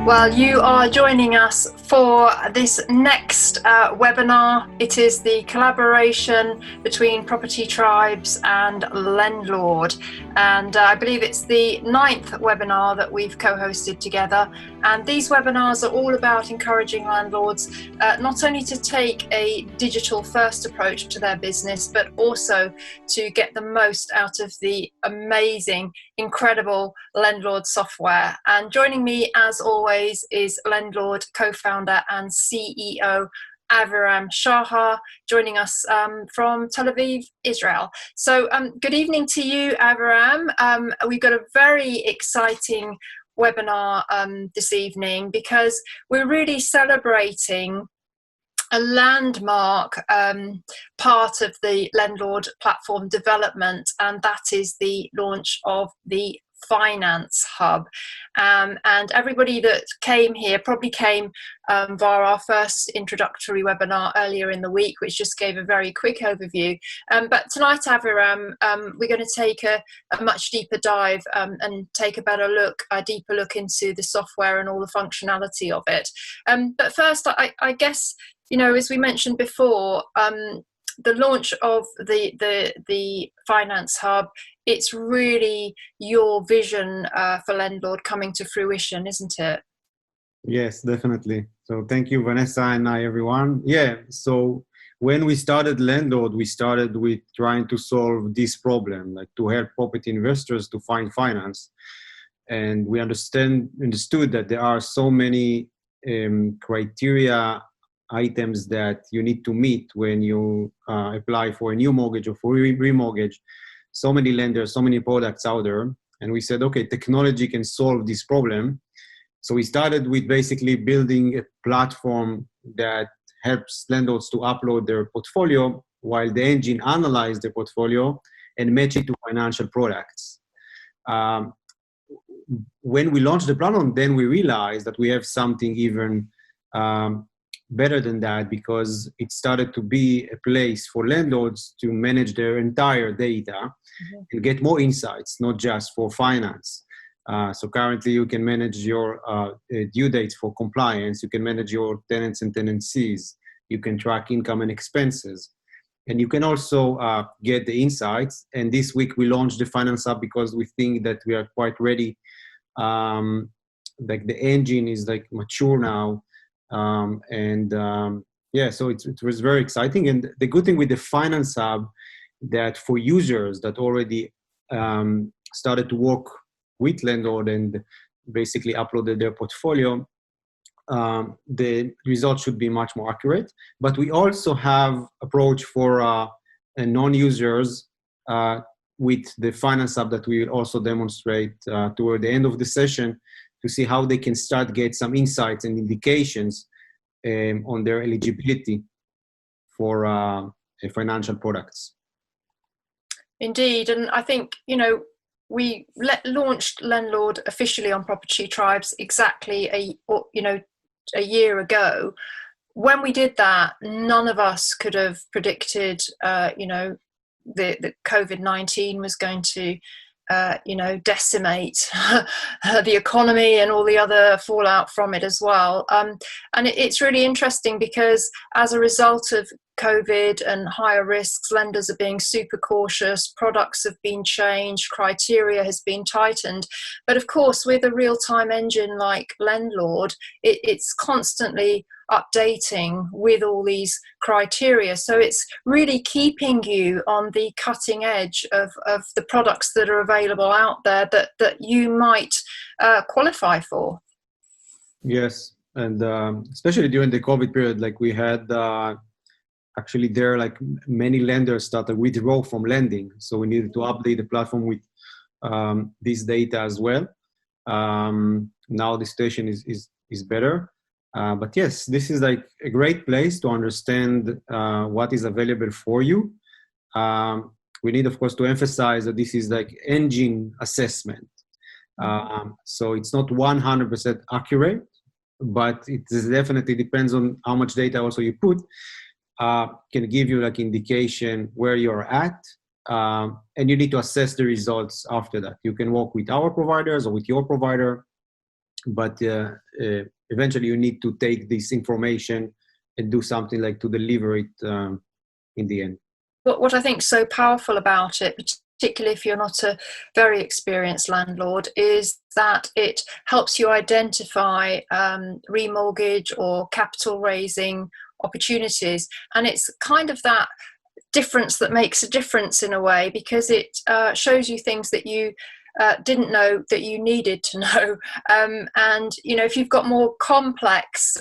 Well, you are joining us for this next webinar. It is the collaboration between Property Tribes and Lendlord. And I believe it's the 9th webinar that we've co-hosted together. And these webinars are all about encouraging landlords not only to take a digital first approach to their business, but also to get the most out of the amazing, incredible Lendlord software. And joining me as always is Lendlord co-founder and CEO Aviram Shahar, joining us from Tel Aviv, Israel. So good evening to you, Aviram. We've got a very exciting webinar this evening because we're really celebrating a landmark part of the Lendlord platform development, and that is the launch of the Finance Hub. And everybody that came here probably came via our first introductory webinar earlier in the week, which just gave a very quick overview. But tonight, Aviram, we're going to take a much deeper dive and take a deeper look into the software and all the functionality of it. But first, I guess, you know, as we mentioned before, the launch of the Finance Hub, it's really your vision for Lendlord coming to fruition, isn't it? Yes, definitely. So thank you, Vanessa, and hi, everyone. Yeah, so when we started Lendlord, we started with trying to solve this problem, like to help property investors to find finance. And we understood that there are so many criteria items that you need to meet when you apply for a new mortgage or for remortgage. So many lenders, so many products out there. And we said, okay, technology can solve this problem. So we started with basically building a platform that helps landlords to upload their portfolio while the engine analyzes the portfolio and match it to financial products. When we launched the platform, then we realized that we have something even better than that, because it started to be a place for landlords to manage their entire data and get more insights, not just for finance. So currently you can manage your due dates for compliance, you can manage your tenants and tenancies, you can track income and expenses, and you can also get the insights. And this week we launched the Finance Hub because we think that we are quite ready. Like the engine is like mature now. Yeah, so it was very exciting. And the good thing with the Finance Hub, that for users that already started to work with Lendlord and basically uploaded their portfolio, the results should be much more accurate. But we also have approach for non-users with the Finance Hub that we will also demonstrate toward the end of the session, to see how they can start get some insights and indications on their eligibility for financial products. Indeed, and I think, you know, we launched Lendlord officially on Property Tribes exactly a year ago. When we did that, none of us could have predicted, the COVID-19 was going to decimate the economy and all the other fallout from it as well. And it's really interesting because as a result of COVID and higher risks, lenders are being super cautious, products have been changed, criteria has been tightened. But of course, with a real-time engine like Lendlord, it's constantly updating with all these criteria. So it's really keeping you on the cutting edge of the products that are available out there that you might qualify for. Yes, and especially during the COVID period, like we had actually there, like many lenders started withdraw from lending. So we needed to update the platform with this data as well. Now the situation is better. But yes, this is like a great place to understand what is available for you. We need, of course, to emphasize that this is like engine assessment. So it's not 100% accurate, but it definitely depends on how much data also you put. Can give you like indication where you're at, and you need to assess the results after that. You can work with our providers or with your provider but eventually you need to take this information and do something like to deliver it in the end. What I think is so powerful about it, particularly if you're not a very experienced landlord, is that it helps you identify remortgage or capital raising opportunities. And it's kind of that difference that makes a difference in a way, because it shows you things that you didn't know that you needed to know. And, you know, if you've got more complex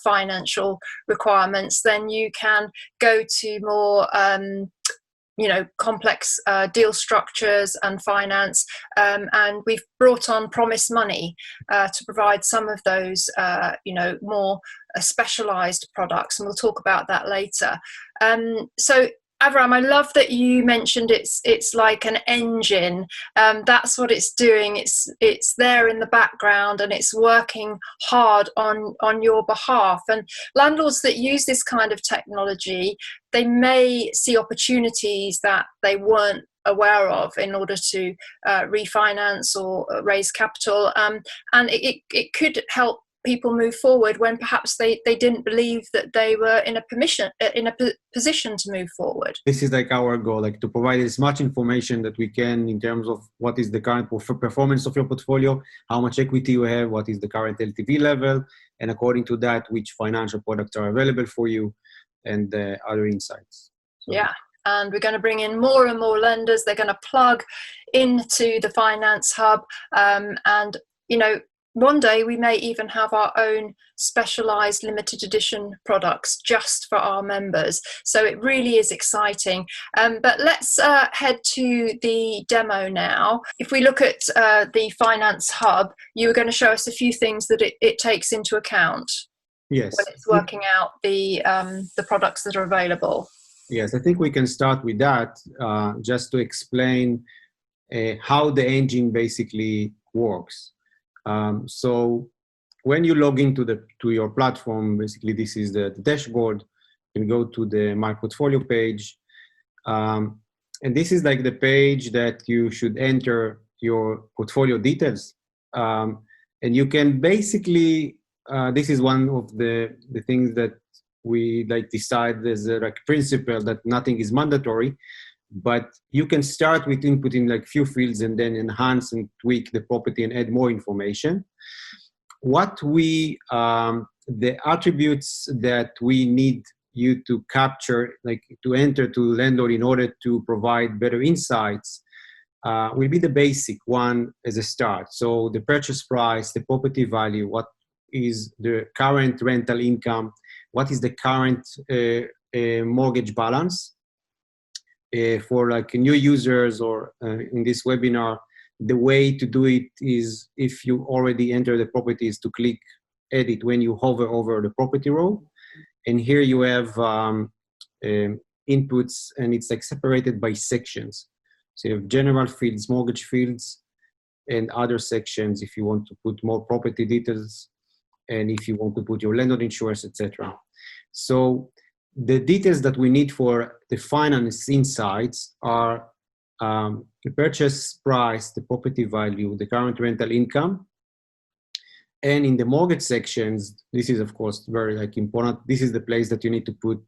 financial requirements, then you can go to more you know, complex deal structures and finance, and we've brought on Promise Money to provide some of those, you know, more specialized products, and we'll talk about that later. So Avram, I love that you mentioned it's like an engine. That's what it's doing. It's there in the background and it's working hard on your behalf. And landlords that use this kind of technology, they may see opportunities that they weren't aware of in order to refinance or raise capital, and it could help people move forward when perhaps they didn't believe that they were in a position to move forward. This is like our goal, like to provide as much information that we can in terms of what is the current performance of your portfolio, how much equity you have, what is the current LTV level, and according to that, which financial products are available for you, and other insights. So. Yeah. And we're going to bring in more and more lenders. They're going to plug into the Finance Hub, and you know, one day we may even have our own specialized limited edition products just for our members. So it really is exciting. But let's head to the demo now. If we look at the Finance Hub, you were going to show us a few things that it takes into account. Yes. When it's working out the products that are available. Yes, I think we can start with that just to explain how the engine basically works. So when you log into your platform, basically this is the dashboard. You can go to the My Portfolio page. And this is like the page that you should enter your portfolio details. And you can basically, this is one of the things that we like decide as a like principle that nothing is mandatory, but you can start with inputting like few fields and then enhance and tweak the property and add more information. What the attributes that we need you to capture, like to enter to Lendlord in order to provide better insights, will be the basic one as a start. So the purchase price, the property value, what is the current rental income, what is the current mortgage balance. For like new users or in this webinar, the way to do it is, if you already enter the property, is to click edit when you hover over the property row. And here you have inputs, and it's like separated by sections. So you have general fields, mortgage fields, and other sections if you want to put more property details, and if you want to put your landlord insurance, etc. So the details that we need for the finance insights are the purchase price, the property value, the current rental income. And in the mortgage sections, this is of course very like important. This is the place that you need to put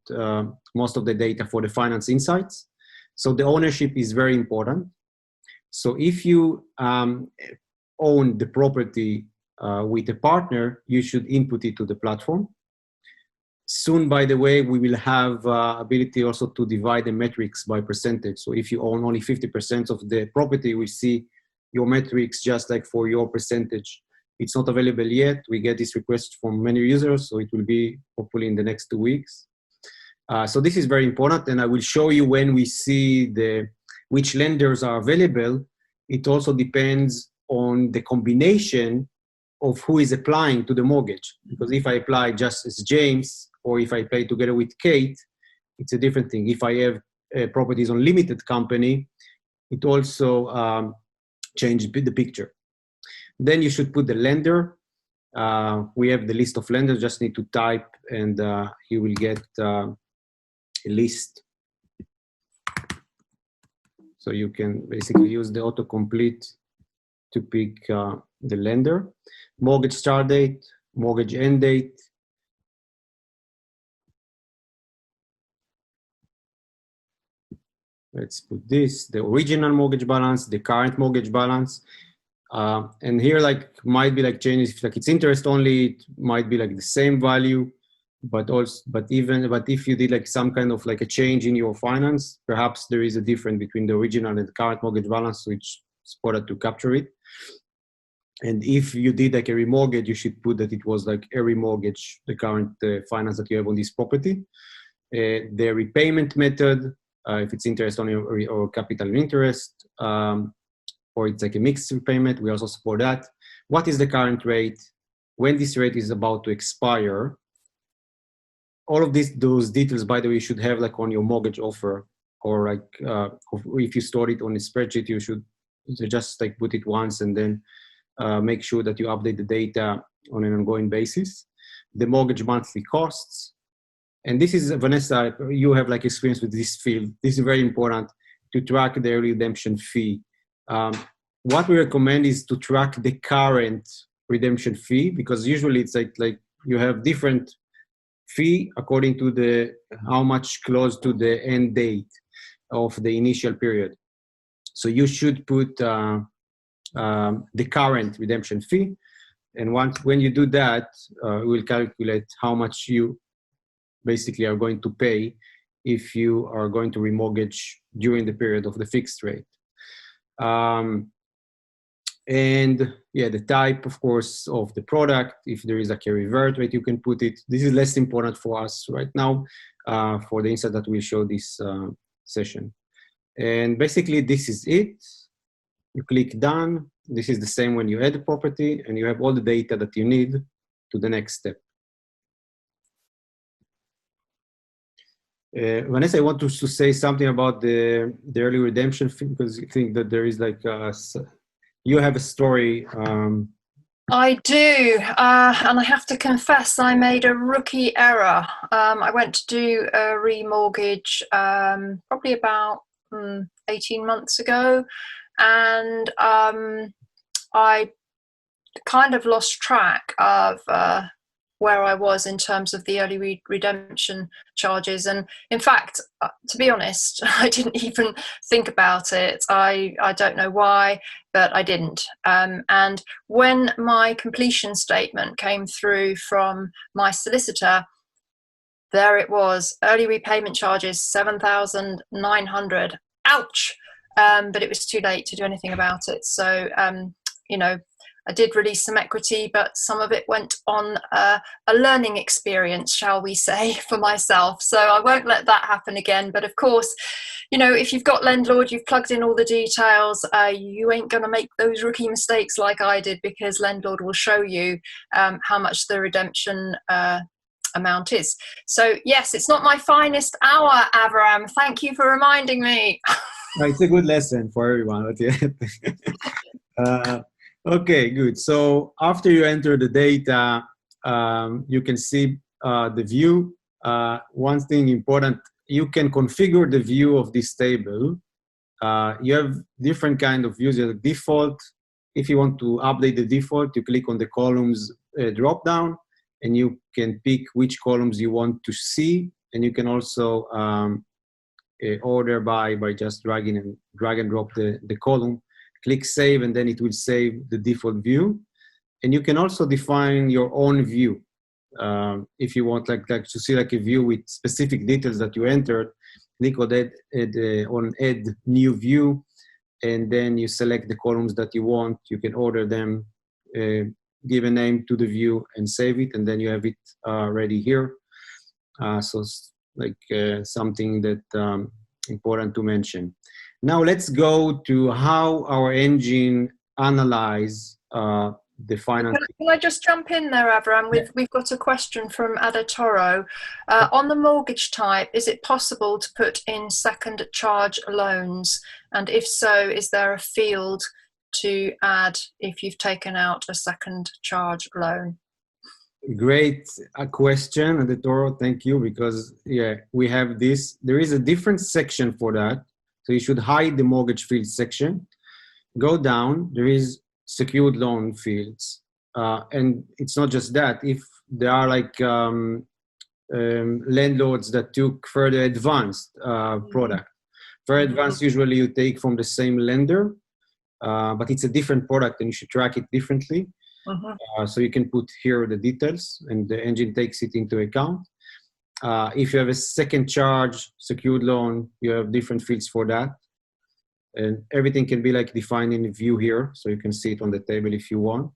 most of the data for the finance insights. So the ownership is very important. So if you own the property with a partner, you should input it to the platform. Soon, by the way, we will have ability also to divide the metrics by percentage. So if you own only 50% of the property, we see your metrics just like for your percentage. It's not available yet. We get this request from many users, so it will be hopefully in the next 2 weeks. So this is very important, and I will show you when we see which lenders are available. It also depends on the combination of who is applying to the mortgage. Because if I apply just as James, or if I pay together with Kate, it's a different thing. If I have properties on limited company, it also changes the picture. Then you should put the lender. We have the list of lenders, just need to type and you will get a list. So you can basically use the autocomplete to pick the lender. Mortgage start date, mortgage end date. Let's put this, the original mortgage balance, the current mortgage balance. And here like might be like changes, if like it's interest only, it might be like the same value, but if you did like some kind of like a change in your finance, perhaps there is a difference between the original and the current mortgage balance, which is important to capture it. And if you did like a remortgage, you should put that it was like a remortgage, the current finance that you have on this property. The repayment method, if it's interest only or capital interest, or it's like a mixed repayment, we also support that. What is the current rate? When this rate is about to expire? All of those details, by the way, you should have like on your mortgage offer, or like if you store it on a spreadsheet, you should just like put it once and then make sure that you update the data on an ongoing basis. The mortgage monthly costs. And this is, Vanessa, you have like experience with this field. This is very important to track the early redemption fee. What we recommend is to track the current redemption fee, because usually it's like you have different fee according to the how much close to the end date of the initial period. So you should put the current redemption fee, and when you do that, we will calculate how much you basically are going to pay if you are going to remortgage during the period of the fixed rate. And yeah, the type, of course, of the product. If there is like a revert rate, you can put it. This is less important for us right now for the insight that we show this session. And basically, this is it. You click done. This is the same when you add the property, and you have all the data that you need to the next step. Vanessa, I want to say something about the early redemption fee, because I think that there is like you have a story. I do, and I have to confess I made a rookie error. I went to do a remortgage probably about 18 months ago, and I kind of lost track of where I was in terms of the early redemption charges. And in fact, to be honest, I didn't even think about it. I don't know why, but I didn't. And when my completion statement came through from my solicitor, there it was, early repayment charges, 7,900. Ouch! But it was too late to do anything about it. So, you know, I did release some equity, but some of it went on a learning experience, shall we say, for myself. So I won't let that happen again. But of course, you know, if you've got Lendlord, you've plugged in all the details, you ain't going to make those rookie mistakes like I did, because Lendlord will show you how much the redemption amount is. So yes, it's not my finest hour, Avram. Thank you for reminding me. It's a good lesson for everyone. Okay, good. So after you enter the data, you can see the view. One thing important, you can configure the view of this table. You have different kind of views. You have default. If you want to update the default, you click on the columns drop down, and you can pick which columns you want to see. And you can also order by just drag and drop the column. Click save, and then it will save the default view. And you can also define your own view. If you want like to see like a view with specific details that you entered, click on add new view, and then you select the columns that you want. You can order them, give a name to the view, and save it, and then you have it ready here. So like something that important to mention. Now let's go to how our engine analyze the finance. Can I just jump in there, Avram? We've got a question from Adatoro. On the mortgage type, is it possible to put in second charge loans? And if so, is there a field to add if you've taken out a second charge loan? Great question, Adatoro. Thank you, because yeah, we have this. There is a different section for that. So you should hide the mortgage field section. Go down. There is secured loan fields. And it's not just that. If there are like landlords that took further advanced product. Further advanced, usually you take from the same lender, but it's a different product and you should track it differently. So you can put here the details and the engine takes it into account. If you have a second charge secured loan, you have different fields for that. And everything can be like defined in the view here, so you can see it on the table if you want.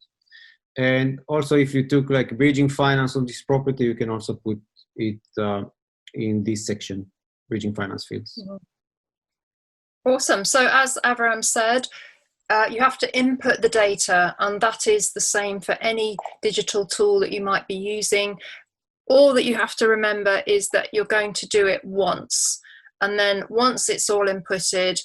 And also if you took like bridging finance on this property, you can also put it in this section, bridging finance fields. Awesome. So as Avram said, you have to input the data, and that is the same for any digital tool that you might be using. All that you have to remember is that you're going to do it once, and then once it's all inputted,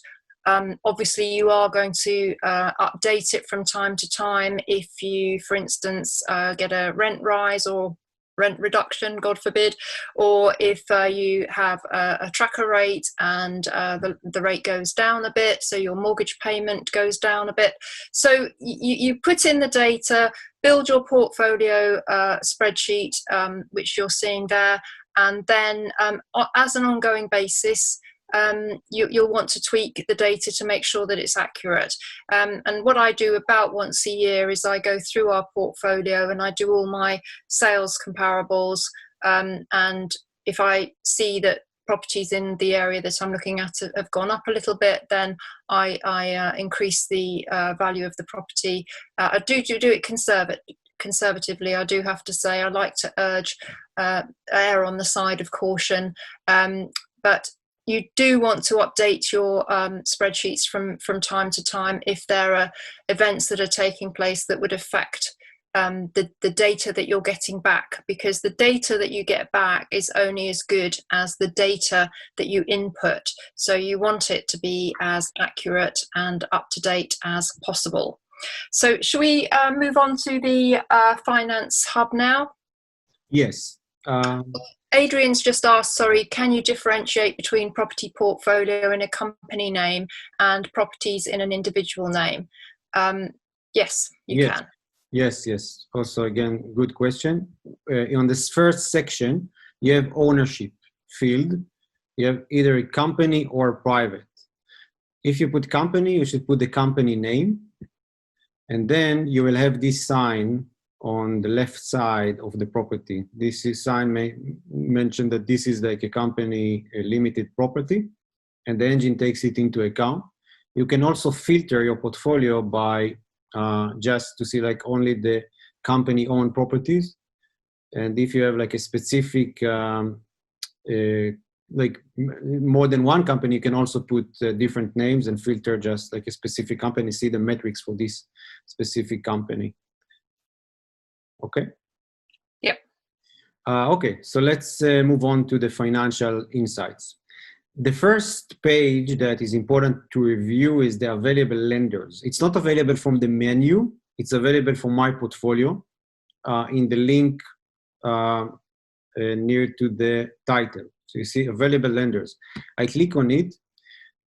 obviously you are going to update it from time to time if you, for instance, get a rent rise or rent reduction, God forbid, or if you have a tracker rate and the rate goes down a bit, so your mortgage payment goes down a bit. So you put in the data, build your portfolio spreadsheet, which you're seeing there, and then as an ongoing basis, you'll want to tweak the data to make sure that it's accurate. And what I do about once a year is I go through our portfolio and I do all my sales comparables. And if I see that properties in the area that I'm looking at have gone up a little bit, then I increase the value of the property. I do it conservatively, I do have to say. I like to err on the side of caution, but you do want to update your spreadsheets from time to time if there are events that are taking place that would affect the data that you're getting back, because the data that you get back is only as good as the data that you input. So you want it to be as accurate and up to date as possible. So should we move on to the Finance Hub now? Yes. Adrian's just asked, sorry, can you differentiate between property portfolio in a company name and properties in an individual name? Yes, you can. Yes. Also, again, good question. On this first section, you have ownership field. You have either a company or private. If you put company, you should put the company name. And then you will have this sign on the left side of the property. This sign may mention that this is like a company, a limited property, and the engine takes it into account. You can also filter your portfolio by just to see like only the company owned properties. And if you have like a specific, like more than one company, you can also put different names and filter just like a specific company, see the metrics for this specific company. Okay. Yep. Okay, so let's move on to the financial insights. The first page that is important to review is the available lenders. It's not available from the menu. It's available from my portfolio in the link near to the title. So you see available lenders. I click on it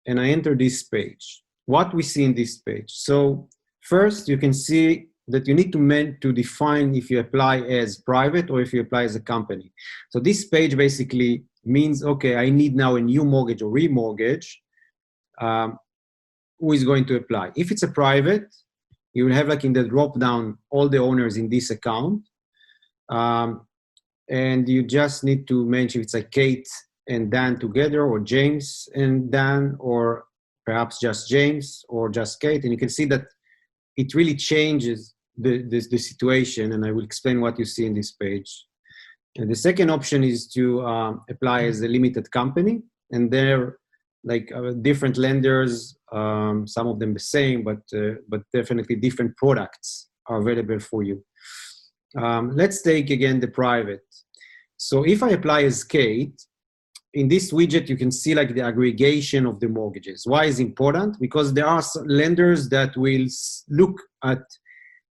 and I enter this page. What we see in this page. So first you can see that you need to define if you apply as private or if you apply as a company. So this page basically means, okay, I need now a new mortgage or remortgage. Who is going to apply? If it's a private, you will have like in the drop down all the owners in this account. And you just need to mention if it's like Kate and Dan together, or James and Dan, or perhaps just James or just Kate. And you can see that it really changes the situation, and I will explain what you see in this page. And the second option is to apply as a limited company, and there like different lenders, some of them the same, but definitely different products are available for you. Let's take again the private. So if I apply as Kate, in this widget you can see like the aggregation of the mortgages. Why is important? Because there are some lenders that will look at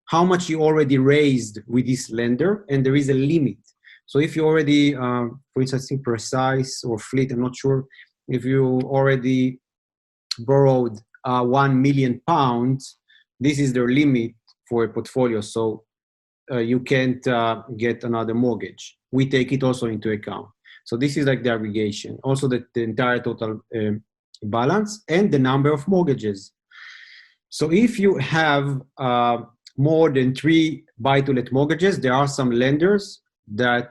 how much you already raised with this lender, and there is a limit. So if you already, for instance, I think Precise or Fleet, I'm not sure, if you already borrowed £1 million, this is their limit for a portfolio, so you can't get another mortgage. We take it also into account. So this is like the aggregation, also the entire total balance and the number of mortgages. So if you have more than 3 buy-to-let mortgages, there are some lenders that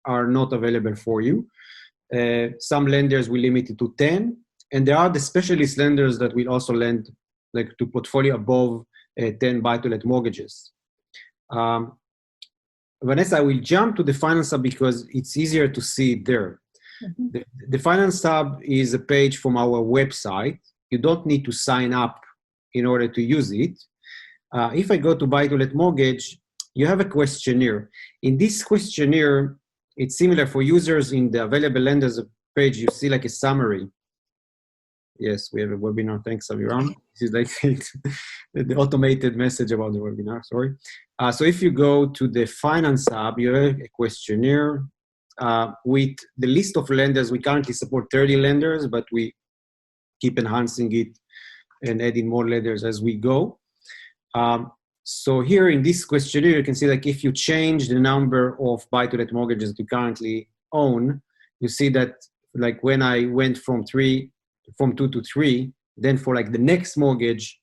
are not available for you. Some lenders will limit it to 10, and there are the specialist lenders that will also lend like to portfolio above 10 buy-to-let mortgages. Vanessa, I will jump to the Finance Hub because it's easier to see it there. Mm-hmm. The Finance Hub is a page from our website. You don't need to sign up in order to use it. If I go to buy-to-let mortgage, you have a questionnaire. In this questionnaire, it's similar for users in the available lenders page. You see like a summary. Yes, we have a webinar. Thanks, Aviram. This is like the automated message about the webinar, sorry. So if you go to the Finance Hub, you have a questionnaire with the list of lenders. We currently support 30 lenders, but we keep enhancing it and adding more lenders as we go. So here in this questionnaire, you can see like if you change the number of buy-to-let mortgages that you currently own, you see that like when I went from 2 to 3, then for like the next mortgage,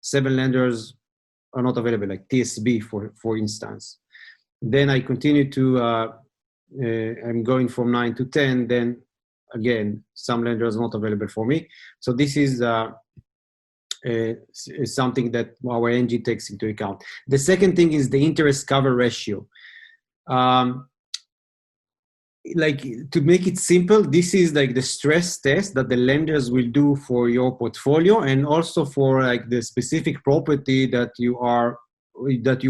7 lenders are not available, like TSB for instance. Then I continue to, I'm going from 9 to 10, then again, some lenders are not available for me. So this is something that our engine takes into account. The second thing is the interest cover ratio. Like to make it simple, this is like the stress test that the lenders will do for your portfolio and also for like the specific property that you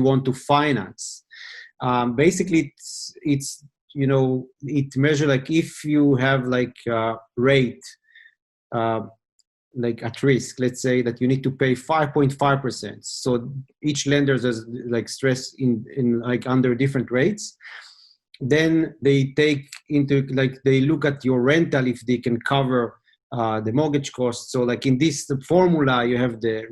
want to finance. Basically, it's you know, it measures like if you have like rate like at risk, let's say that you need to pay 5.5%. So each lender has like stress in like under different rates. Then they take into like they look at your rental if they can cover the mortgage costs. So like in this formula, you have the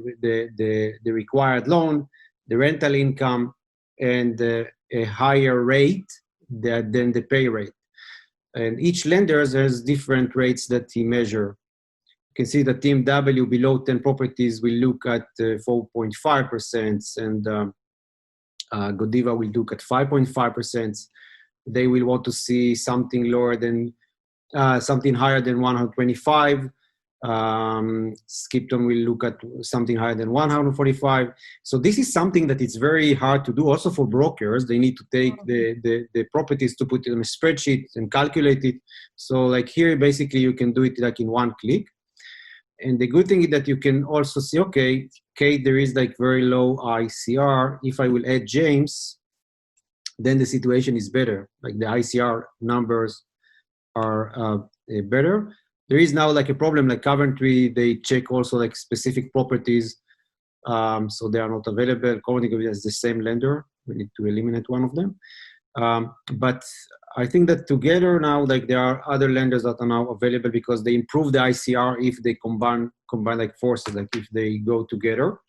required loan, the rental income, and a higher rate than the pay rate. And each lender has different rates that he measure. You can see that Team W below 10 properties will look at 4.5%, and Godiva will look at 5.5%. They will want to see something lower than, something higher than 125. Skipton will look at something higher than 145. So this is something that it's very hard to do also for brokers. They need to take the properties to put it on a spreadsheet and calculate it. So like here, basically you can do it like in one click. And the good thing is that you can also see, okay, Kate, there is like very low ICR. If I will add James, then the situation is better. Like the ICR numbers are better. There is now like a problem like Coventry, they check also like specific properties. So they are not available. Coventry has the same lender. We need to eliminate one of them. But I think that together now, like there are other lenders that are now available because they improve the ICR if they combine like forces, like if they go together.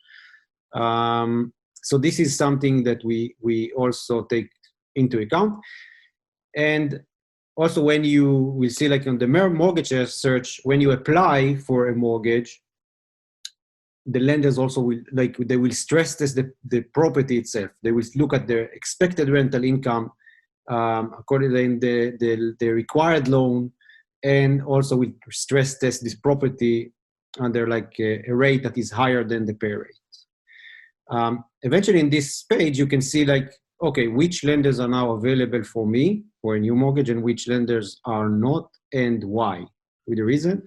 So this is something that we also take into account. And also when you will see like on the mortgage search, when you apply for a mortgage, the lenders also will like, they will stress test the property itself. They will look at the expected rental income, according to the required loan, and also will stress test this property under like a rate that is higher than the pay rate. Eventually in this page, you can see like, okay, which lenders are now available for me for a new mortgage and which lenders are not and why, with the reason.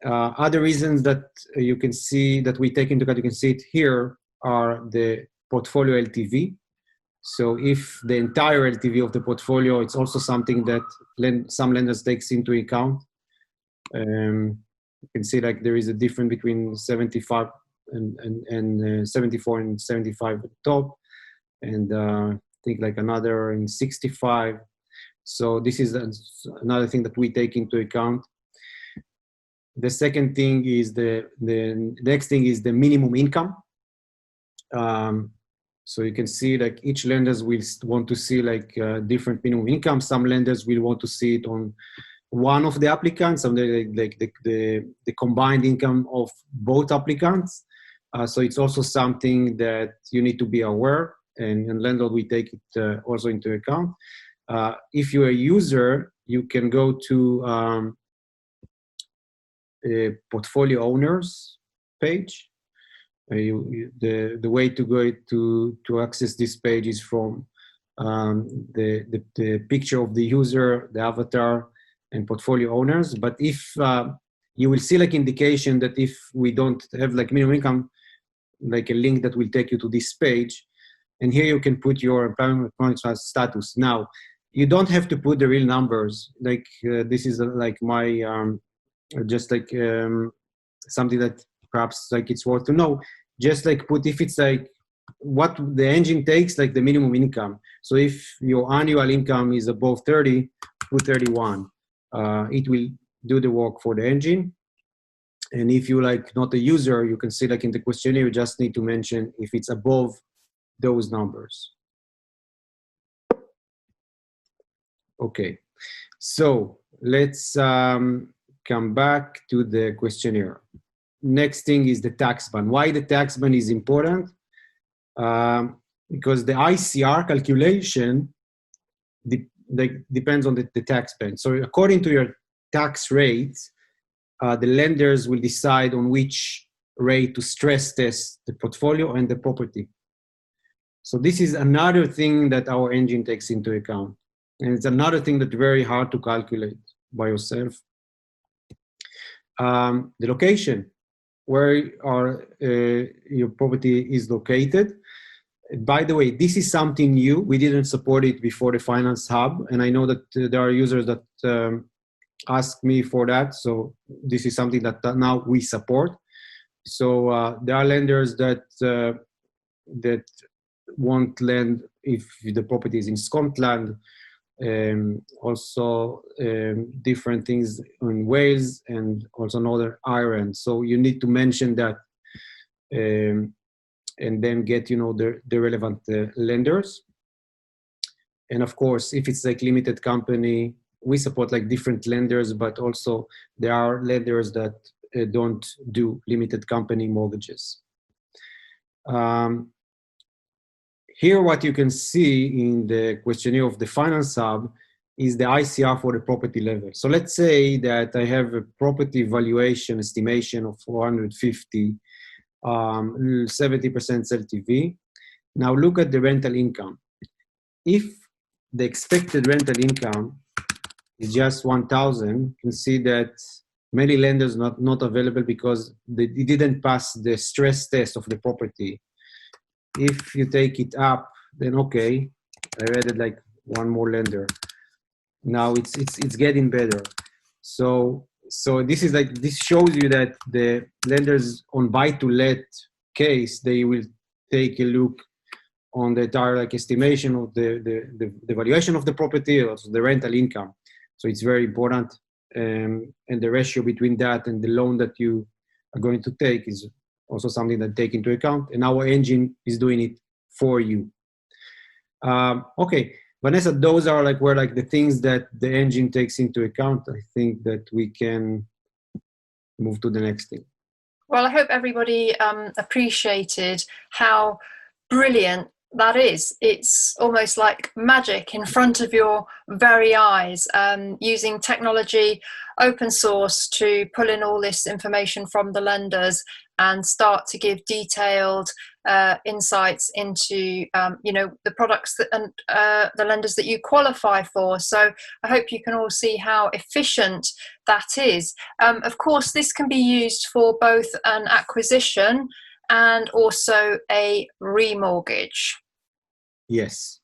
Other reasons that you can see that we take into account, you can see it here, are the portfolio LTV. So if the entire LTV of the portfolio, it's also something that some lenders takes into account. You can see like there is a difference between 75 and 74 and 75 at the top, and I think like another in 65. So this is another thing that we take into account. The second thing is the next thing is the minimum income. So you can see like each lenders will want to see like different minimum income. Some lenders will want to see it on one of the applicants, some like the combined income of both applicants. So it's also something that you need to be aware, and Lendlord will take it also into account. If you're a user, you can go to a portfolio owners page. The way to go to access this page is from the picture of the user, the avatar, and portfolio owners. But if you will see like indication that if we don't have like minimum income, like a link that will take you to this page, and here you can put your employment status. Now, you don't have to put the real numbers. Like this is like my just like something that perhaps like it's worth to know. Just like put if it's like what the engine takes, like the minimum income. So if your annual income is above 30, put 31. It will do the work for the engine. And if you like not a user, you can see like in the questionnaire, you just need to mention if it's above those numbers. Okay, so let's come back to the questionnaire. Next thing is the tax band. Why the tax band is important? Because the ICR calculation depends on the tax band. So according to your tax rates, the lenders will decide on which rate to stress test the portfolio and the property. So this is another thing that our engine takes into account. And it's another thing that's very hard to calculate by yourself. The location, where your property is located. By the way, this is something new. We didn't support it before the Finance Hub, and I know that there are users that ask me for that. So this is something that now we support. So there are lenders that won't lend if the property is in Scotland. Also different things in Wales and also Northern Ireland. So you need to mention that and then get the relevant lenders. And of course, if it's like limited company, we support like different lenders, but also there are lenders that don't do limited company mortgages. Here, what you can see in the questionnaire of the Finance Hub is the ICR for the property level. So let's say that I have a property valuation estimation of 450, 70% LTV. Now look at the rental income. If the expected rental income is just 1,000, you can see that many lenders not available because it didn't pass the stress test of the property. If you take it up, then okay, I added like one more lender. Now it's getting better. So this is like, this shows you that the lenders on buy to let case, they will take a look on the entire like estimation of the valuation of the property, also the rental income. So it's very important, and the ratio between that and the loan that you are going to take is also something that take into account, and our engine is doing it for you. Okay, Vanessa, those are like where like the things that the engine takes into account. I think that we can move to the next thing. Well, I hope everybody appreciated how brilliant that is. It's almost like magic in front of your very eyes, using technology, open source, to pull in all this information from the lenders and start to give detailed insights into the products that and the lenders that you qualify for. So I hope you can all see how efficient that is. Of course, this can be used for both an acquisition and also a remortgage. Yes.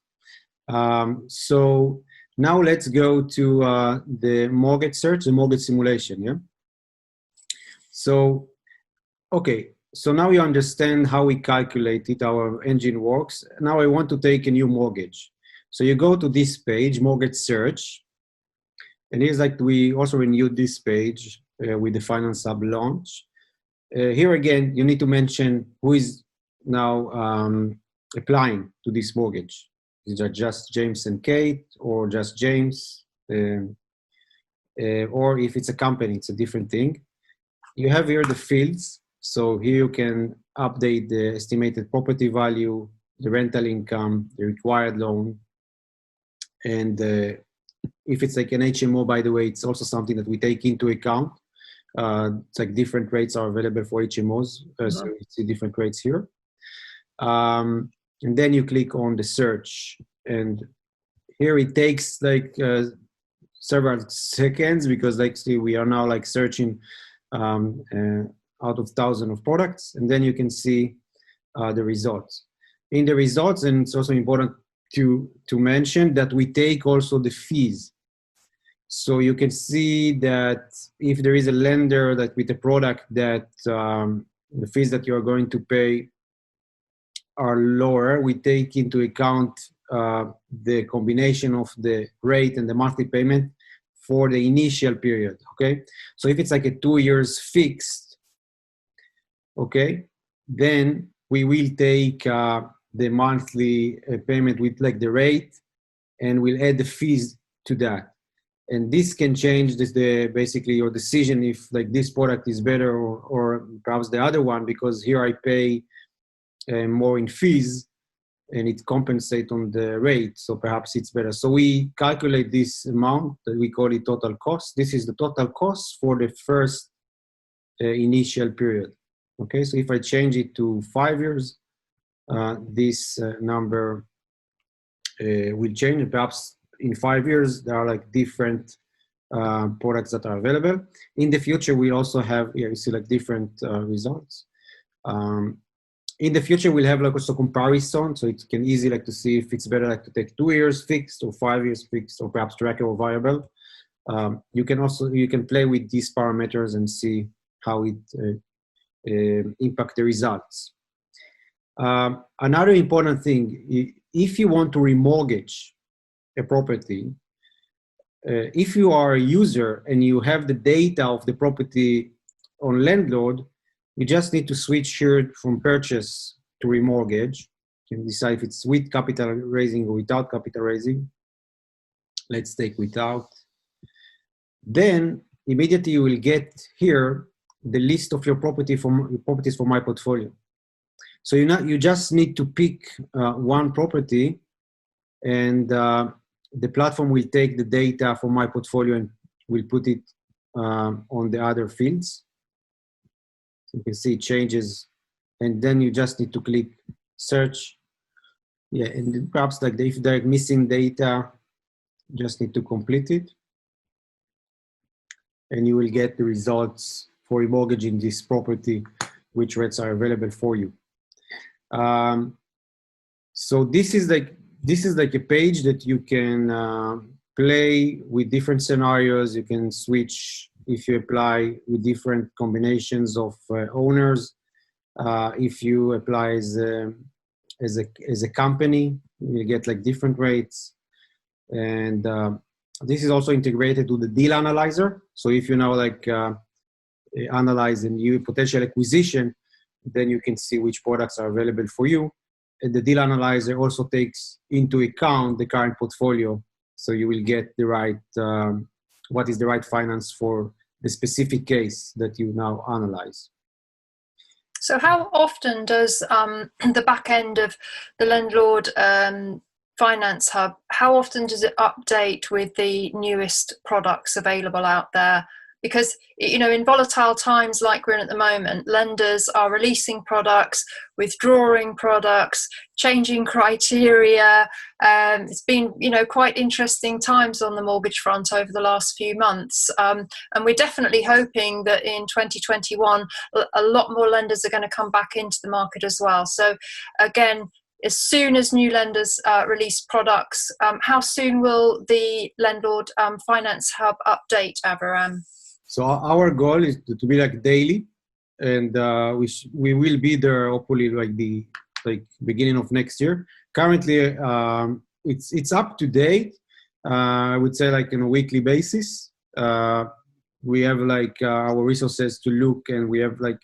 So now let's go to the mortgage search, the mortgage simulation. Yeah. So, okay. So now you understand how we calculate it, our engine works. Now I want to take a new mortgage. So you go to this page, mortgage search. And here's like, we also renewed this page with the Finance Hub launch. Here again, you need to mention who is now applying to this mortgage. These are just James and Kate, or just James, or if it's a company, it's a different thing. You have here the fields. So here you can update the estimated property value, the rental income, the required loan, and if it's like an HMO, by the way, it's also something that we take into account. It's like different rates are available for HMOs, so you see different rates here. And then you click on the search, and here it takes like several seconds, because like see, we are now like searching out of thousands of products, and then you can see the results. In the results, and it's also important to mention that we take also the fees. So you can see that if there is a lender that with a product that the fees that you are going to pay are lower, we take into account the combination of the rate and the monthly payment for the initial period, okay? So if it's like a 2 years fixed, okay, then we will take the monthly payment with like the rate, and we'll add the fees to that. And this can change this, basically your decision if like this product is better or perhaps the other one, because here I pay more in fees and it compensates on the rate, so perhaps it's better. So we calculate this amount that we call it total cost. This is the total cost for the first initial period. Okay, so if I change it to 5 years, this number will change. Perhaps in 5 years there are like different products that are available. In the future we also have here, you see like different results. In the future we'll have like also comparison, so it can easy like to see if it's better like to take 2 years fixed or 5 years fixed, or perhaps tracker or variable. You can play with these parameters and see how it impact the results. Another important thing, if you want to remortgage a property, if you are a user and you have the data of the property on Lendlord, you just need to switch here from purchase to remortgage. You can decide if it's with capital raising or without capital raising. Let's take without. Then immediately you will get here the list of your properties for my portfolio. So you just need to pick one property, and the platform will take the data from my portfolio and will put it on the other fields. So you can see it changes, and then you just need to click search. Yeah, and perhaps like if they're missing data, just need to complete it, and you will get the results for remortgaging this property, which rates are available for you. So this is like a page that you can play with different scenarios. You can switch if you apply with different combinations of owners. If you apply as a company, you get like different rates. And this is also integrated to the deal analyzer. So if you now like analyze a new potential acquisition, then you can see which products are available for you. And the deal analyzer also takes into account the current portfolio, so you will get the right, what is the right finance for the specific case that you now analyze. So how often does the back end of the Lendlord Finance Hub, how often does it update with the newest products available out there? Because, you know, in volatile times like we're in at the moment, lenders are releasing products, withdrawing products, changing criteria. It's been, you know, quite interesting times on the mortgage front over the last few months. And we're definitely hoping that in 2021, a lot more lenders are going to come back into the market as well. So again, as soon as new lenders release products, how soon will the Lendlord Finance Hub update, Avraham? So our goal is to be like daily, and we will be there hopefully like the beginning of next year. Currently, it's up to date. I would say like on a weekly basis. We have like our resources to look, and we have like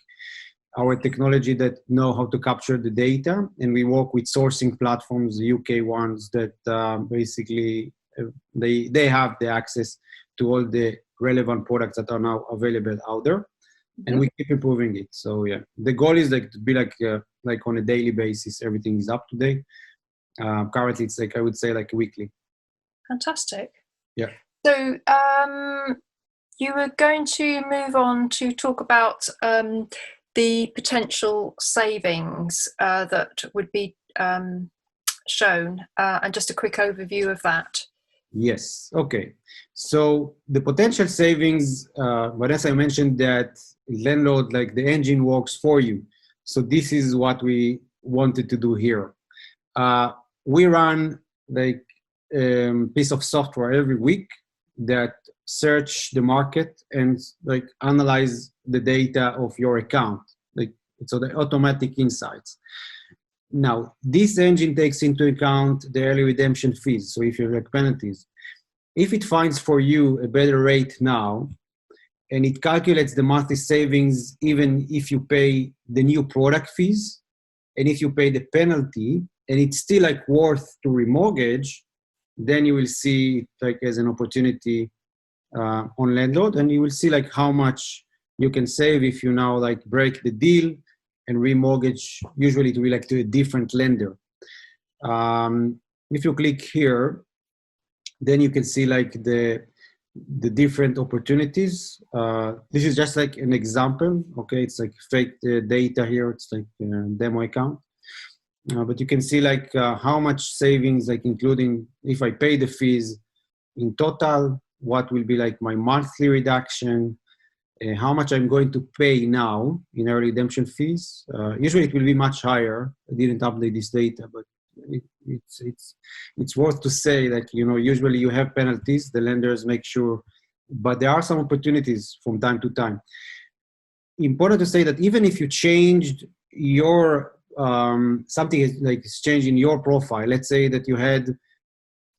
our technology that know how to capture the data, and we work with sourcing platforms, UK ones that basically they have the access to all the relevant products that are now available out there, and we keep improving it. So yeah, the goal is like to be like on a daily basis, everything is up to date. Currently, it's like I would say like weekly. Fantastic. Yeah. So you were going to move on to talk about the potential savings that would be shown, and just a quick overview of that. Yes. Okay. So the potential savings, but as I mentioned that Lendlord, like the engine works for you. So this is what we wanted to do here. We run like piece of software every week that search the market and like analyze the data of your account, like so the automatic insights. Now this engine takes into account the early redemption fees, so if you have penalties, if it finds for you a better rate now, and it calculates the monthly savings even if you pay the new product fees and if you pay the penalty, and it's still like worth to remortgage, then you will see it like as an opportunity on Lendlord, and you will see like how much you can save if you now like break the deal and remortgage. Usually it will be like to a different lender. If you click here, then you can see like the different opportunities. This is just like an example. Okay, it's like fake data here. It's like a demo account. But you can see like how much savings, like including if I pay the fees in total, what will be like my monthly reduction, how much I'm going to pay now in early redemption fees. Usually it will be much higher. I didn't update this data, but it's worth to say that, you know, usually you have penalties, the lenders make sure, but there are some opportunities from time to time. Important to say that even if you changed your something is like changed in your profile, let's say that you had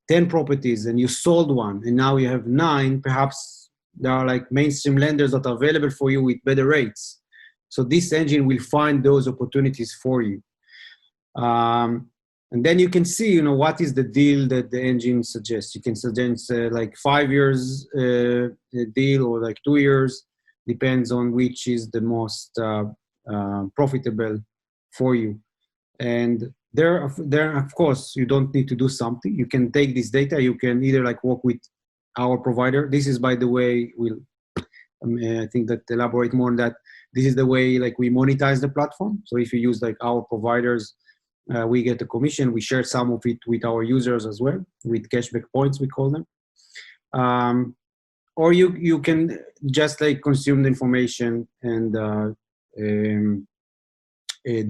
10 properties and you sold one and now you have 9, perhaps there are like mainstream lenders that are available for you with better rates. So this engine will find those opportunities for you. And then you can see, you know, what is the deal that the engine suggests. You can suggest like 5 years deal or like 2 years, depends on which is the most profitable for you. And there, of course, you don't need to do something. You can take this data. You can either like work with our provider. This is, by the way, I think that elaborate more on that. This is the way like we monetize the platform. So if you use like our providers, we get a commission. We share some of it with our users as well, with cashback points, we call them. Or you can just like consume the information and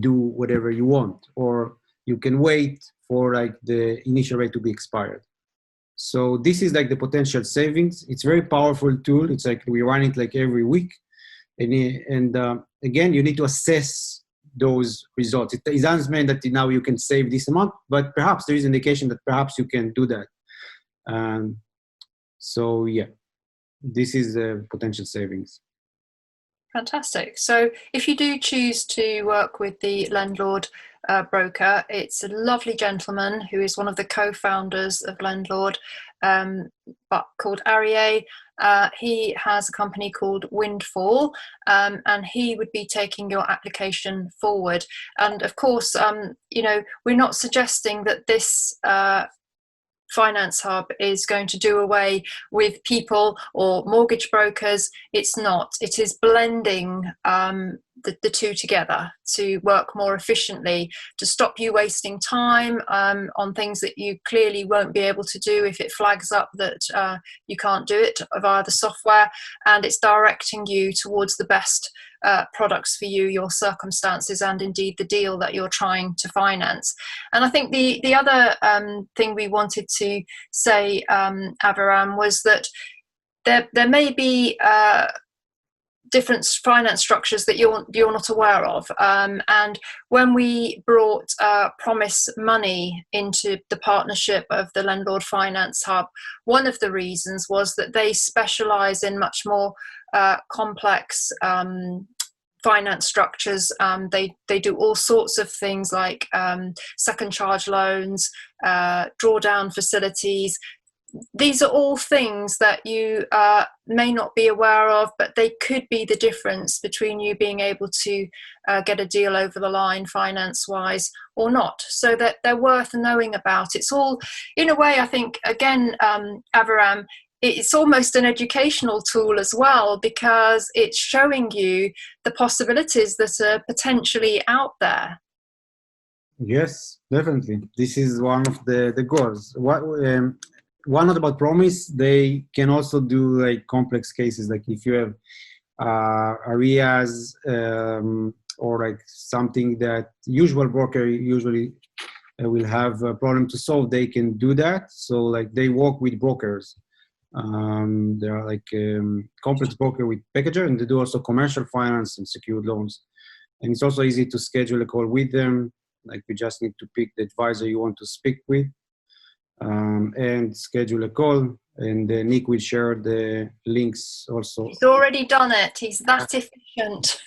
do whatever you want, or you can wait for like the initial rate to be expired. So this is like the potential savings. It's a very powerful tool. It's like we run it like every week, and again, you need to assess those results. It doesn't mean that now you can save this amount, but perhaps there is indication that perhaps you can do that. So yeah, this is the potential savings. Fantastic. So if you do choose to work with the Lendlord broker, it's a lovely gentleman who is one of the co-founders of Lendlord, but called Aryeh. He has a company called Windfall, and he would be taking your application forward. And of course, you know, we're not suggesting that this Finance Hub is going to do away with people or mortgage brokers. It's not. It is blending the two together to work more efficiently, to stop you wasting time on things that you clearly won't be able to do if it flags up that you can't do it via the software, and it's directing you towards the best products for you, your circumstances, and indeed the deal that you're trying to finance. And I think the other thing we wanted to say, Aviram, was that there may be different finance structures that you're not aware of. And when we brought Promise Money into the partnership of the Lendlord Finance Hub, one of the reasons was that they specialize in much more complex finance structures. They do all sorts of things like second charge loans, drawdown facilities. These are all things that you may not be aware of, but they could be the difference between you being able to get a deal over the line finance-wise or not. So that they're worth knowing about. It's all, in a way, I think, again, Aviram, it's almost an educational tool as well, because it's showing you the possibilities that are potentially out there. Yes, definitely. This is one of the goals. One note about Promise, they can also do like complex cases, like if you have arrears or like something that usual broker usually will have a problem to solve, they can do that. So like they work with brokers. They are like complex broker with packager, and they do also commercial finance and secured loans. And it's also easy to schedule a call with them. Like you just need to pick the advisor you want to speak with. And schedule a call, and Nick will share the links also. He's already done it. He's that efficient.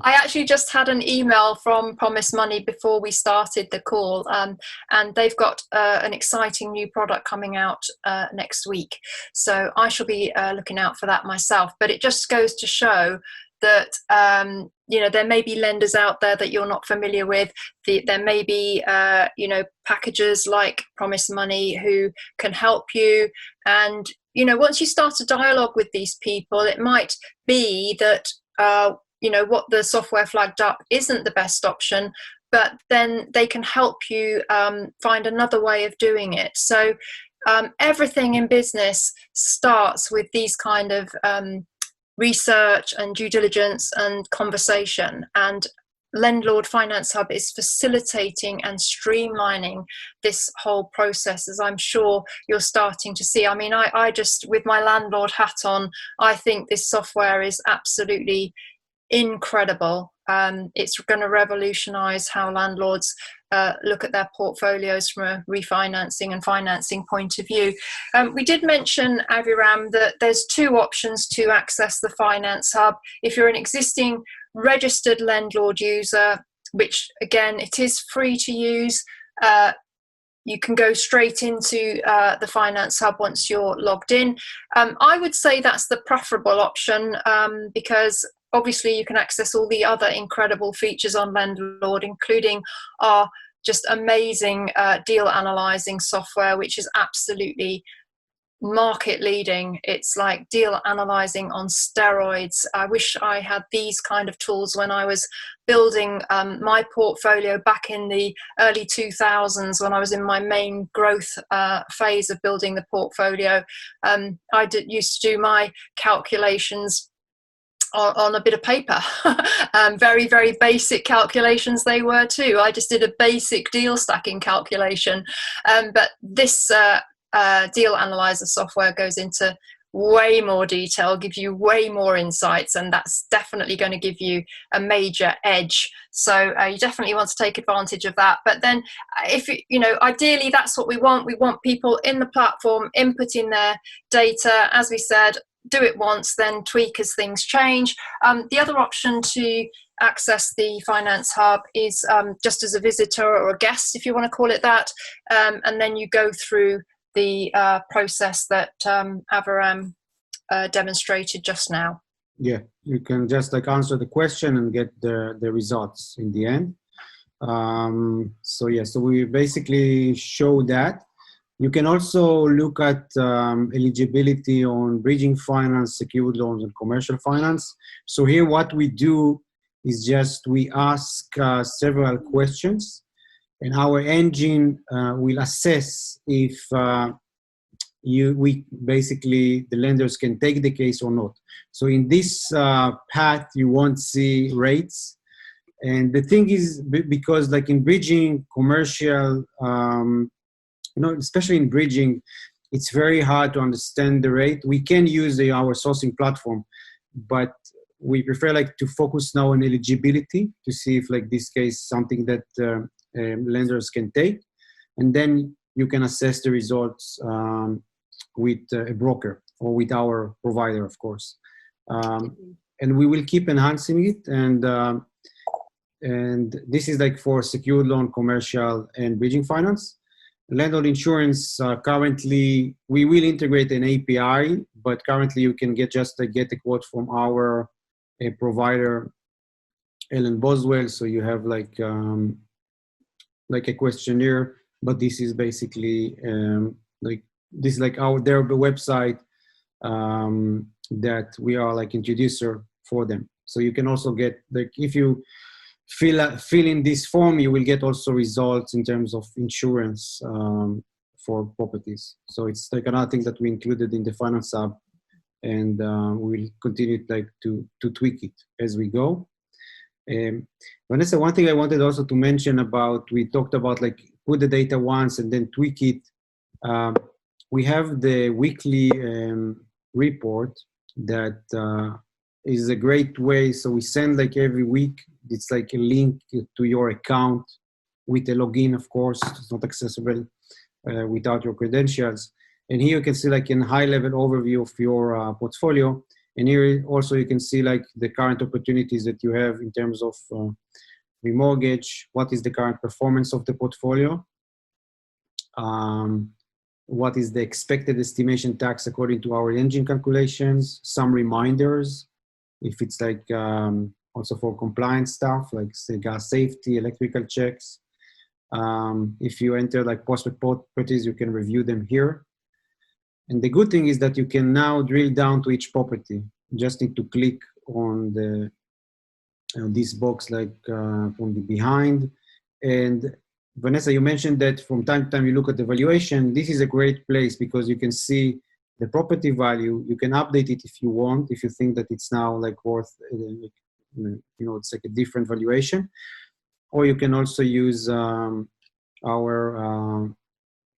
I actually just had an email from Promise Money before we started the call, and they've got an exciting new product coming out next week. So I shall be looking out for that myself. But it just goes to show that there may be lenders out there that you're not familiar with. There may be packages like Promise Money who can help you. And once you start a dialogue with these people, it might be that what the software flagged up isn't the best option, but then they can help you find another way of doing it. So everything in business starts with these kind of research and due diligence and conversation, and Lendlord Finance Hub is facilitating and streamlining this whole process, as I'm sure you're starting to see. I mean, I just, with my landlord hat on, I think this software is absolutely incredible. It's going to revolutionize how landlords look at their portfolios from a refinancing and financing point of view. We did mention, Aviram, that there's two options to access the Finance Hub. If you're an existing registered Lendlord user, which again, it is free to use, you can go straight into the Finance Hub once you're logged in. I would say that's the preferable option because obviously you can access all the other incredible features on Lendlord, including our just amazing deal analyzing software, which is absolutely market leading. It's like deal analyzing on steroids. I wish I had these kind of tools when I was building my portfolio back in the early 2000s, when I was in my main growth phase of building the portfolio. Used to do my calculations on a bit of paper. Very, very basic calculations they were too. I just did a basic deal stacking calculation. But this deal analyzer software goes into way more detail, gives you way more insights, and that's definitely going to give you a major edge. So you definitely want to take advantage of that. But then if ideally that's what we want. We want people in the platform inputting their data, as we said, do it once, then tweak as things change. The other option to access the Finance Hub is just as a visitor or a guest, if you want to call it that, and then you go through the process that Aviram demonstrated just now. Yeah, you can just like answer the question and get the results in the end. So we basically show that. You can also look at eligibility on bridging finance, secured loans, and commercial finance. So here what we do is just we ask several questions, and our engine will assess if the lenders can take the case or not. So in this path, you won't see rates. And the thing is, because like in bridging commercial, especially in bridging, it's very hard to understand the rate. We can use our sourcing platform, but we prefer like to focus now on eligibility to see if like this case something that lenders can take, and then you can assess the results with a broker or with our provider, of course. and we will keep enhancing it. And this is like for secured loan, commercial, and bridging finance. Landlord insurance, currently, we will integrate an API, but currently you can get a quote from our provider, Ellen Boswell. So you have like a questionnaire, but this is basically this is like their website that we are like introducer for them. So you can also get, like, if you fill in this form, you will get also results in terms of insurance for properties. So it's like another thing that we included in the Finance Hub, and we'll continue to tweak it as we go. Vanessa, one thing I wanted also to mention about, we talked about like put the data once and then tweak it. We have the weekly report that is a great way. So we send like every week, it's like a link to your account with a login, of course. It's not accessible without your credentials. And here you can see like a high-level overview of your portfolio. And here also you can see like the current opportunities that you have in terms of remortgage, what is the current performance of the portfolio, what is the expected estimation tax according to our engine calculations, some reminders, if it's like also for compliance stuff, like say gas safety, electrical checks. If you enter like prospect properties, you can review them here. And the good thing is that you can now drill down to each property. You just need to click on the this box like from the behind. And Vanessa, you mentioned that from time to time you look at the valuation. This is a great place because you can see the property value. You can update it if you want, if you think that it's now like worth, it's like a different valuation. Or you can also use our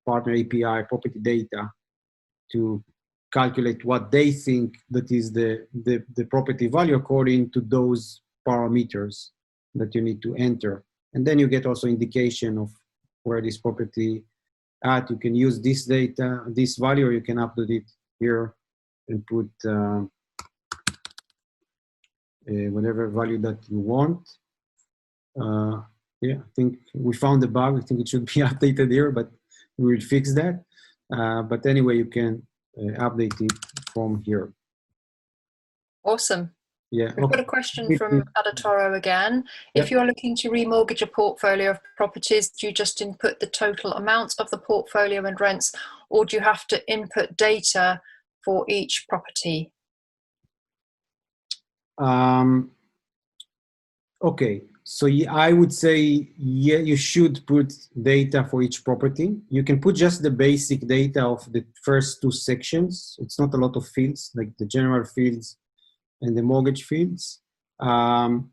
partner API, Property Data, to calculate what they think that is the property value according to those parameters that you need to enter. And then you get also indication of where this property at. You can use this data, this value, or you can upload it here and put whatever value that you want. Yeah, I think we found the bug. I think it should be updated here, but we will fix that. But anyway, you can update it from here. Awesome. Yeah. We've got a question from Adatoro again. If you're looking to remortgage a portfolio of properties, do you just input the total amount of the portfolio and rents, or do you have to input data for each property? Okay, so I would say, yeah, you should put data for each property. You can put just the basic data of the first two sections. It's not a lot of fields, like the general fields and the mortgage fields. Because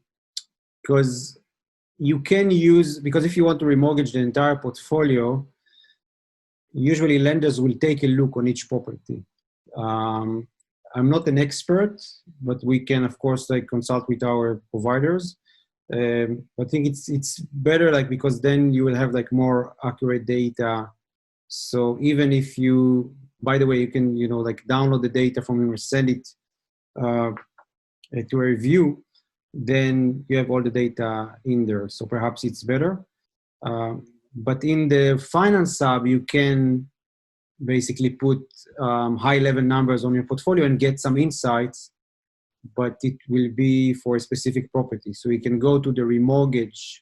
you can use, because if you want to remortgage the entire portfolio, usually lenders will take a look on each property. I'm not an expert, but we can, of course, like consult with our providers. I think it's better, like, because then you will have like more accurate data. So even if you, by the way, you can, like download the data from him or send it to a review, then you have all the data in there. So perhaps it's better. But in the Finance Hub, you can basically put high-level numbers on your portfolio and get some insights, but it will be for a specific property. So you can go to the remortgage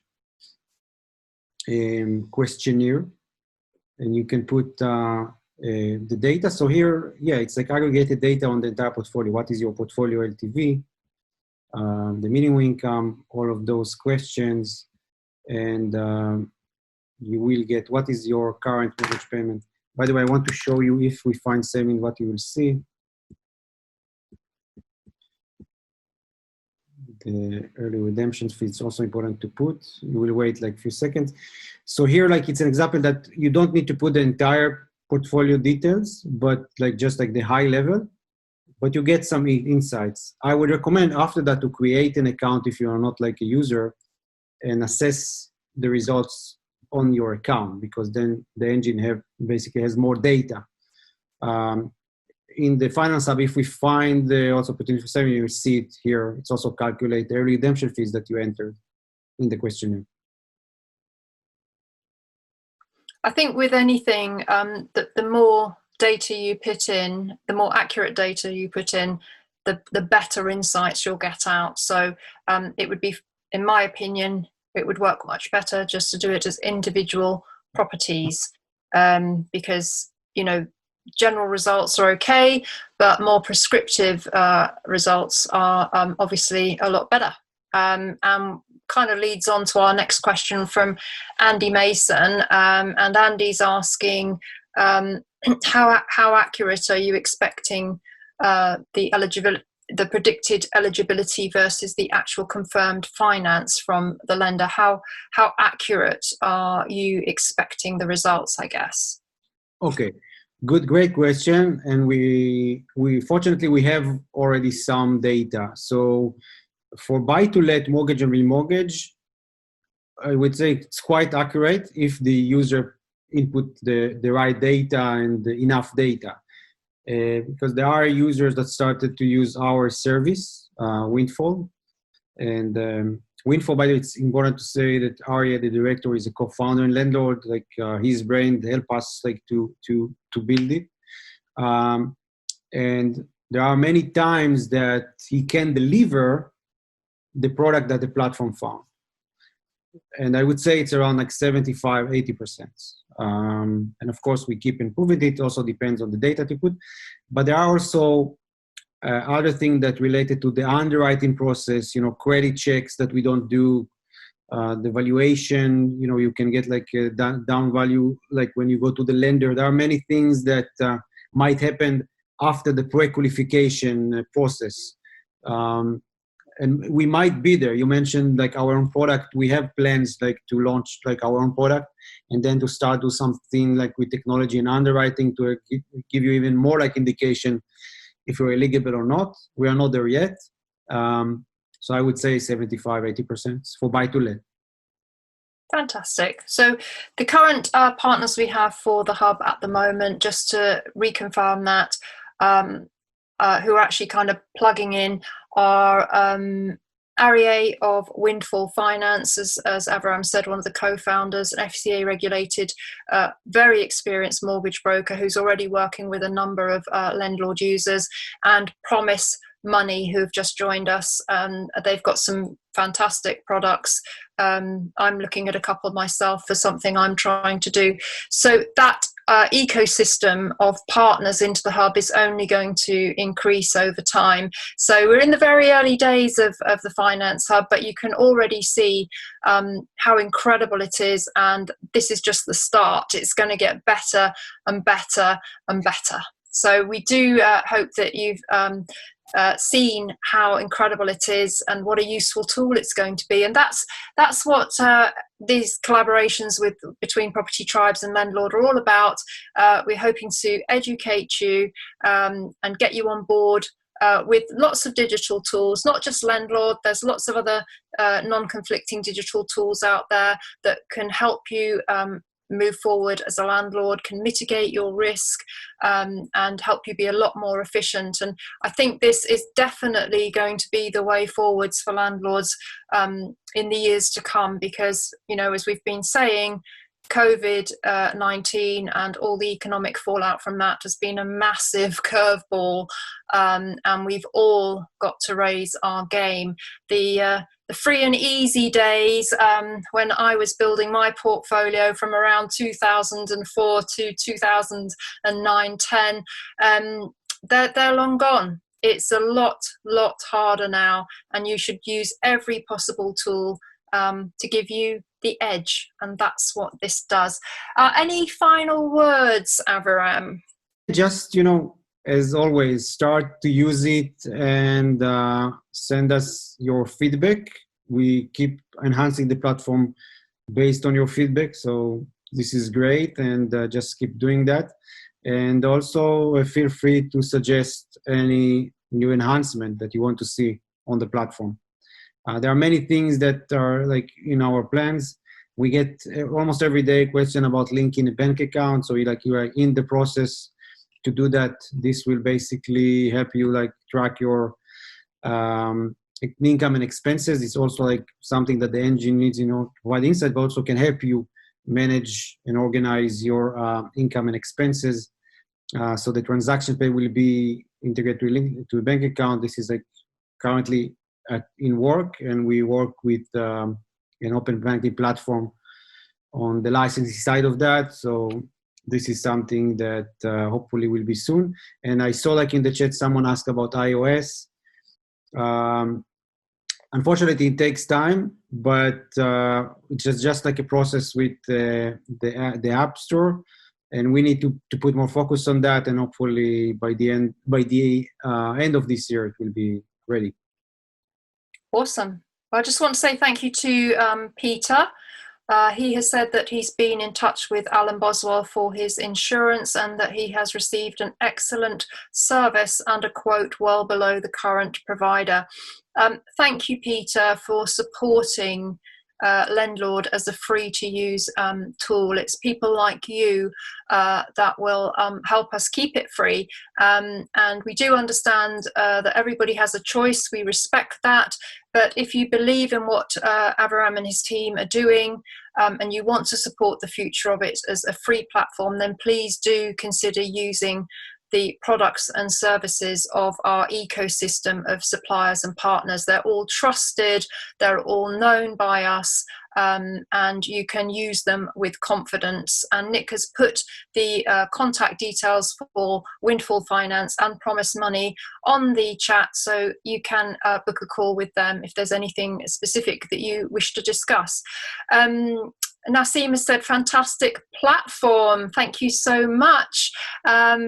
questionnaire, and you can put the data. So here, yeah, it's like aggregated data on the entire portfolio. What is your portfolio LTV? The minimum income, all of those questions, and you will get what is your current mortgage payment. By the way, I want to show you, if we find saving, what you will see. The early redemption fee, it's also important to put. You will wait like a few seconds. So here, like, it's an example that you don't need to put the entire portfolio details, but like just like the high level, but you get some insights. I would recommend after that to create an account if you are not like a user and assess the results on your account, because then the engine basically has more data. in the Finance Hub, if we find the also opportunity for saving, you see it here. It's also calculate the early redemption fees that you entered in the questionnaire. I think with anything, the more data you put in, the more accurate data you put in, the better insights you'll get out. So it would be, in my opinion, it would work much better just to do it as individual properties, because, you know, general results are okay, but more prescriptive results are obviously a lot better. And kind of leads on to our next question from Andy Mason, and Andy's asking, how accurate are you expecting the predicted eligibility versus the actual confirmed finance from the lender? How accurate are you expecting the results, I guess? Okay, great question. And we fortunately, we have already some data. So for buy-to-let mortgage and remortgage, I would say it's quite accurate if the user input the right data and enough data. Because there are users that started to use our service, Windfall. And Windfall, by the way, it's important to say that Arya, the director, is a co-founder and Lendlord. Like his brain helped us like to build it. And there are many times that he can deliver the product that the platform found. And I would say it's around like 75, 80%. And of course, we keep improving it. Also depends on the data to put. But there are also other things that related to the underwriting process, you know, credit checks that we don't do, the valuation, you know, you can get like a down value, like when you go to the lender. There are many things that might happen after the pre-qualification process. And we might be there. You mentioned like our own product. We have plans like to launch like our own product and then to start do something like with technology and underwriting to give you even more like indication if you're eligible or not. We are not there yet. So I would say 75, 80% for buy-to-let. Fantastic. So the current partners we have for the hub at the moment, just to reconfirm that, who are actually kind of plugging in, are Arieh of Windfall Finance, as Avram said, one of the co-founders, an FCA regulated, very experienced mortgage broker who's already working with a number of Lendlord users, and Promise Money, who have just joined us. They've got some fantastic products. I'm looking at a couple myself for something I'm trying to do. So that ecosystem of partners into the hub is only going to increase over time. So we're in the very early days of the Finance Hub, but you can already see how incredible it is. And this is just the start. It's going to get better and better and better. So we do hope that you've seen how incredible it is and what a useful tool it's going to be. And that's what these collaborations between Property Tribes and Lendlord are all about. We're hoping to educate you and get you on board with lots of digital tools, not just Lendlord. There's lots of other non-conflicting digital tools out there that can help you move forward as a landlord, can mitigate your risk, and help you be a lot more efficient. And I think this is definitely going to be the way forwards for landlords in the years to come, because, you know, as we've been saying, COVID-19 and all the economic fallout from that has been a massive curveball, and we've all got to raise our game. The free and easy days, when I was building my portfolio from around 2004 to 2009-10, they're long gone. It's a lot harder now, and you should use every possible tool to give you the edge, and that's what this does. Any final words, Avram? Just, you know, as always, start to use it and send us your feedback. We keep enhancing the platform based on your feedback. So this is great, and just keep doing that. And also feel free to suggest any new enhancement that you want to see on the platform. There are many things that are like in our plans. We get almost every day a question about linking a bank account. So you are in the process to do that. This will basically help you like track your income and expenses. It's also like something that the engine needs, to provide insight, but also can help you manage and organize your income and expenses. So the transaction pay will be integrated to a bank account. This is like currently in work, and we work with an open banking platform on the licensing side of that. So this is something that hopefully will be soon. And I saw like in the chat someone asked about iOS. Unfortunately, it takes time, but it's just like a process with the App Store, and we need to put more focus on that. And hopefully, by the end of this year, it will be ready. Awesome. Well, I just want to say thank you to Peter. He has said that he's been in touch with Alan Boswell for his insurance and that he has received an excellent service and a quote well below the current provider. Thank you, Peter, for supporting Lendlord as a free-to-use tool. It's people like you that will help us keep it free. And we do understand that everybody has a choice. We respect that. But if you believe in what Avraham and his team are doing, and you want to support the future of it as a free platform, then please do consider using the products and services of our ecosystem of suppliers and partners. They're all trusted, they're all known by us, and you can use them with confidence. And Nick has put the contact details for Windfall Finance and Promise Money on the chat, so you can book a call with them if there's anything specific that you wish to discuss. Nassim has said, fantastic platform. Thank you so much.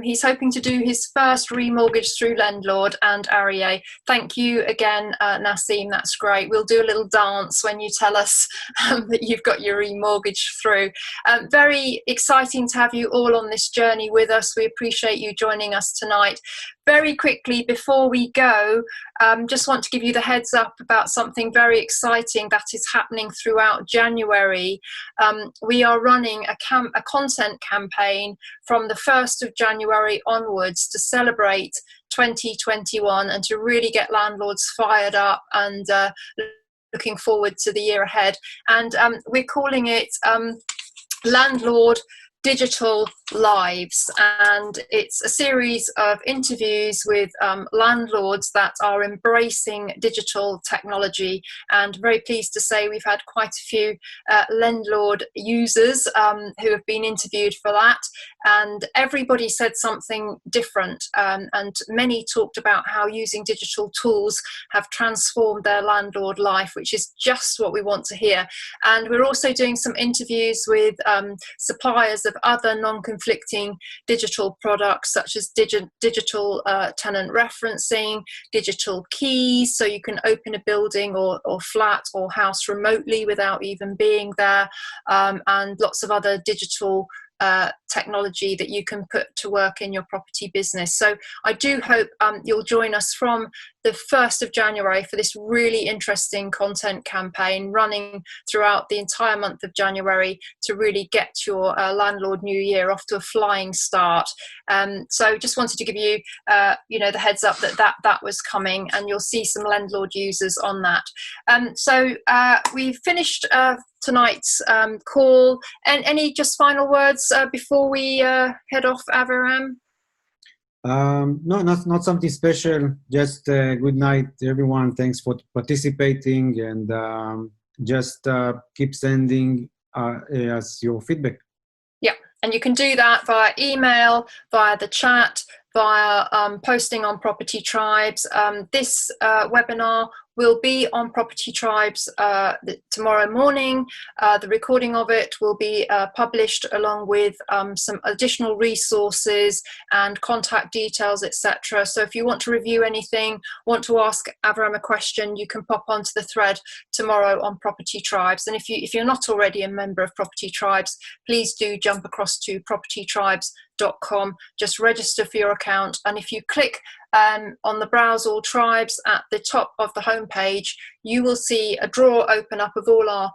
He's hoping to do his first remortgage through Lendlord and Arieh. Thank you again, Nassim. That's great. We'll do a little dance when you tell us that you've got your remortgage through. Very exciting to have you all on this journey with us. We appreciate you joining us tonight. Very quickly, before we go, just want to give you the heads up about something very exciting that is happening throughout January. We are running a content campaign from the 1st of January onwards to celebrate 2021 and to really get landlords fired up and looking forward to the year ahead. And we're calling it Landlord Digital Lives, and it's a series of interviews with landlords that are embracing digital technology, and very pleased to say we've had quite a few Lendlord users who have been interviewed for that, and everybody said something different, and many talked about how using digital tools have transformed their landlord life, which is just what we want to hear. And we're also doing some interviews with suppliers of other non-conflicting digital products, such as digital tenant referencing, digital keys, so you can open a building or flat or house remotely without even being there, and lots of other digital technology that you can put to work in your property business. So I do hope you'll join us from the 1st of January for this really interesting content campaign running throughout the entire month of January to really get your landlord new year off to a flying start. So just wanted to give you the heads up that was coming, and you'll see some Lendlord users on that. So we've finished tonight's call. And any just final words before we head off, Avraham? No, not something special. Just good night, everyone. Thanks for participating, and just keep sending us your feedback. Yeah, and you can do that via email, via the chat, via posting on Property Tribes. This webinar will be on Property Tribes tomorrow morning. The recording of it will be published along with some additional resources and contact details, etc. So if you want to review anything, want to ask Avraham a question, you can pop onto the thread tomorrow on Property Tribes. And if you're not already a member of Property Tribes, please do jump across to propertytribes.com. Just register for your account, and if you click on the Browse All Tribes at the top of the homepage, you will see a drawer open up of all our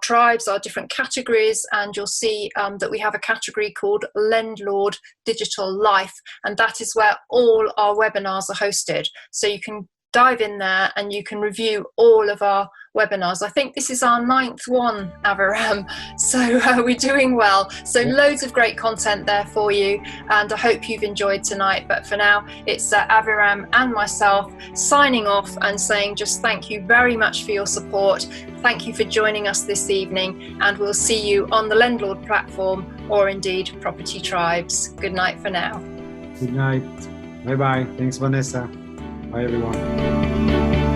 tribes, our different categories, and you'll see that we have a category called Lendlord Digital Life, and that is where all our webinars are hosted. So you can dive in there and you can review all of our webinars. I think this is our 9th one, Aviram, so we're doing well. So loads of great content there for you, and I hope you've enjoyed tonight. But for now, it's Aviram and myself signing off and saying just thank you very much for your support. Thank you for joining us this evening, and we'll see you on the Lendlord platform or indeed Property Tribes. Good night for now. Good night. Bye-bye. Thanks, Vanessa. Bye, everyone.